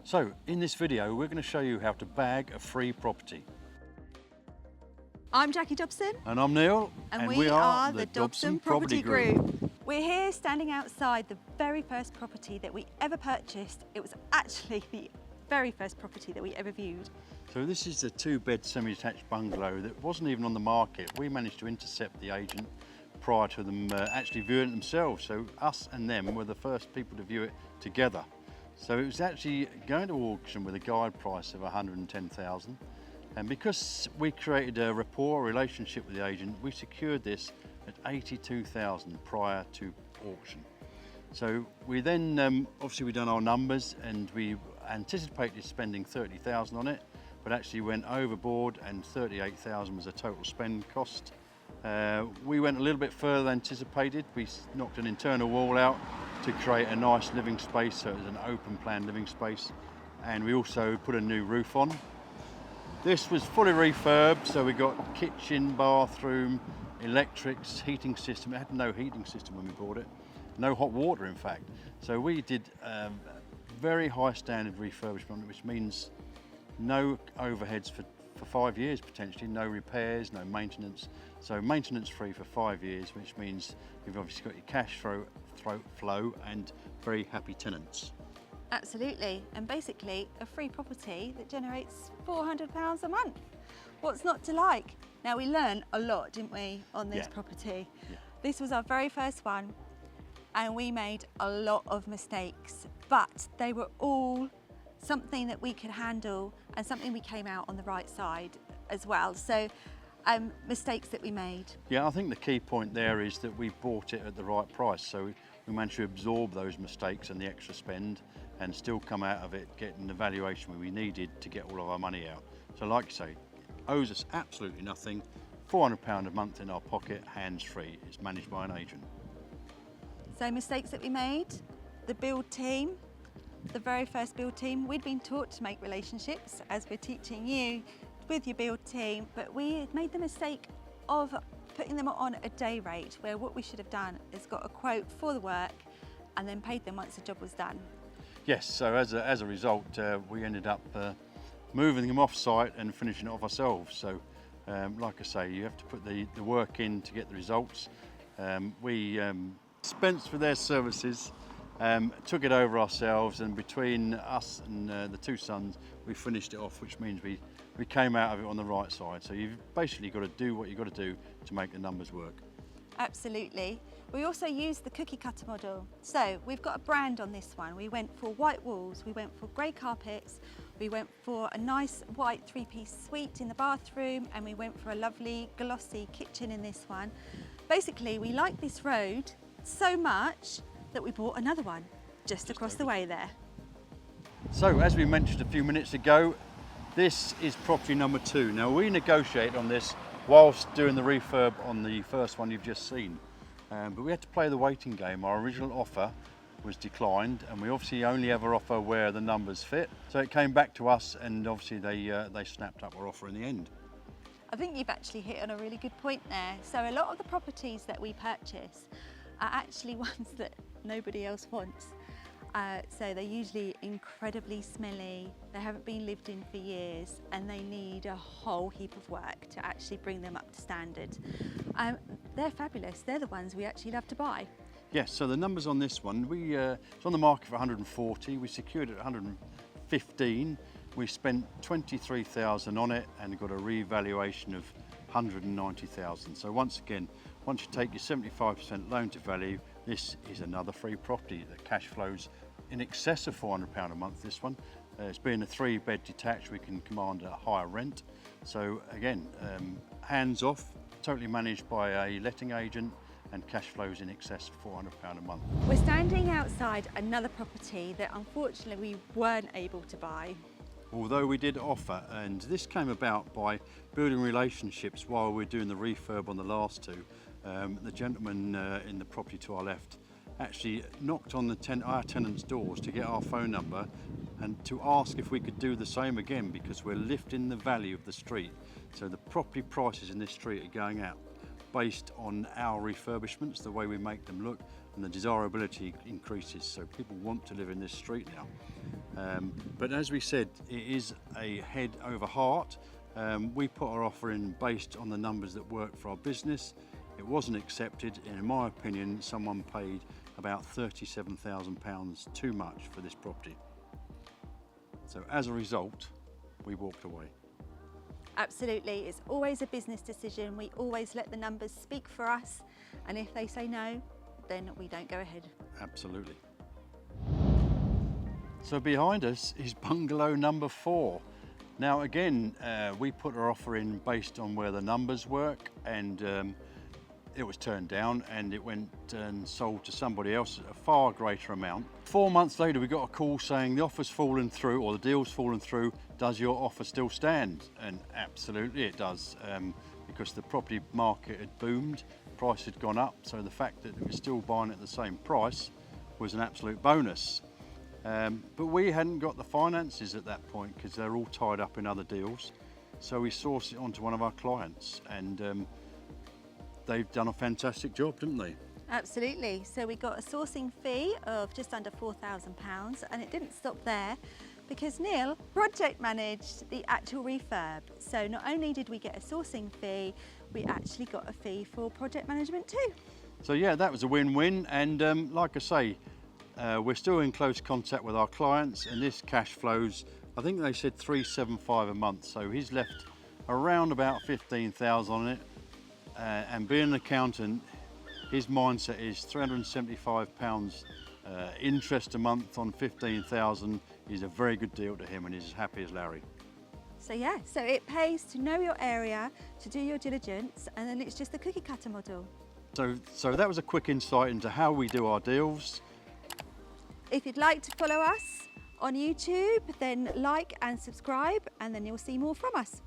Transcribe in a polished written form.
So in this video, we're going to show you how to bag a free property. I'm Jacqui Dobson. And I'm Neil. And we are the Dobson Property Group. We're here standing outside the very first property that we ever purchased. It was actually the very first property that we ever viewed. So this is a 2-bed semi-detached bungalow that wasn't even on the market. We managed to intercept the agent prior to them actually viewing it themselves. So us and them were the first people to view it together. So it was actually going to auction with a guide price of 110,000. And because we created a rapport, relationship with the agent, we secured this at 82,000 prior to auction. So we then, obviously we done our numbers and we anticipated spending 30,000 on it, but actually went overboard and 38,000 was the total spend cost. We went a little bit further than anticipated. We knocked an internal wall out to create a nice living space, so it was an open plan living space. And we also put a new roof on. This was fully refurbed, so we got kitchen, bathroom, electrics, heating system. It had no heating system when we bought it. No hot water, in fact. So we did very high standard refurbishment, which means no overheads for 5 years potentially, no repairs, no maintenance. So maintenance free for 5 years, which means you've obviously got your cash flow and very happy tenants. Absolutely, and basically a free property that generates £400 a month. What's not to like? Now we learned a lot, didn't we, on this property? Yeah. This was our very first one and we made a lot of mistakes, but they were all something that we could handle and something we came out on the right side as well. So mistakes that we made. Yeah, I think the key point there is that we bought it at the right price. So we managed to absorb those mistakes and the extra spend and still come out of it getting the valuation we needed to get all of our money out. So like I say, owes us absolutely nothing. £400 a month in our pocket, hands-free. It's managed by an agent. So mistakes that we made, the build team, the very first build team, we'd been taught to make relationships as we're teaching you with your build team, but we made the mistake of putting them on a day rate, where what we should have done is got a quote for the work and then paid them once the job was done. Yes, so as a result, we ended up moving them off site and finishing it off ourselves. So like I say, you have to put the work in to get the results. We dispensed for their services, took it over ourselves, and between us and the two sons, we finished it off, which means we came out of it on the right side. So you've basically got to do what you've got to do to make the numbers work. Absolutely. We also used the cookie cutter model. So we've got a brand on this one. We went for white walls, we went for grey carpets, we went for a nice white 3-piece suite in the bathroom, and we went for a lovely glossy kitchen in this one. Basically, we liked this road so much that we bought another one just across the way there. So as we mentioned a few minutes ago, this is property number 2. Now we negotiated on this whilst doing the refurb on the first one you've just seen, but we had to play the waiting game. Our original offer was declined, and we obviously only ever offer where the numbers fit. So it came back to us, and obviously they snapped up our offer in the end. I think you've actually hit on a really good point there. So a lot of the properties that we purchase are actually ones that nobody else wants. So they're usually incredibly smelly, they haven't been lived in for years, and they need a whole heap of work to actually bring them up to standard. They're fabulous, they're the ones we actually love to buy. Yes, so the numbers on this one, it's on the market for 140, we secured it at 115, we spent 23,000 on it and got a revaluation of 190,000. So once again, once you take your 75% loan to value, this is another free property that cash flows in excess of £400 a month, this one. It's being a 3-bed detached, we can command a higher rent. So again, hands off, totally managed by a letting agent, and cash flows in excess of £400 a month. We're standing outside another property that unfortunately we weren't able to buy. Although we did offer, and this came about by building relationships while we're doing the refurb on the last two. The gentleman in the property to our left actually knocked on our tenants' doors to get our phone number and to ask if we could do the same again, because we're lifting the value of the street. So the property prices in this street are going up based on our refurbishments, the way we make them look, and the desirability increases. So people want to live in this street now. But as we said, it is a head over heart. We put our offer in based on the numbers that work for our business. It wasn't accepted, and in my opinion, someone paid about £37,000 too much for this property. So as a result, we walked away. Absolutely, it's always a business decision. We always let the numbers speak for us, and if they say no, then we don't go ahead. Absolutely. So behind us is bungalow number 4. Now again, we put our offer in based on where the numbers work, and it was turned down, and it went and sold to somebody else at a far greater amount. 4 months later, we got a call saying the offer's fallen through, or the deal's fallen through. Does your offer still stand? And absolutely it does, because the property market had boomed, price had gone up, so the fact that it was still buying at the same price was an absolute bonus. But we hadn't got the finances at that point because they're all tied up in other deals. So we sourced it onto one of our clients, and they've done a fantastic job, didn't they? Absolutely. So we got a sourcing fee of just under £4,000, and it didn't stop there because Neil project managed the actual refurb. So not only did we get a sourcing fee, we actually got a fee for project management too. So yeah, that was a win-win, and like I say, we're still in close contact with our clients, and this cash flows, I think they said £375 a month, so he's left around about 15,000 on it. And being an accountant, his mindset is £375 interest a month on 15,000 is a very good deal to him, and he's as happy as Larry. So yeah, so it pays to know your area, to do your diligence, and then it's just the cookie cutter model. So that was a quick insight into how we do our deals. If you'd like to follow us on YouTube, then like and subscribe, and then you'll see more from us.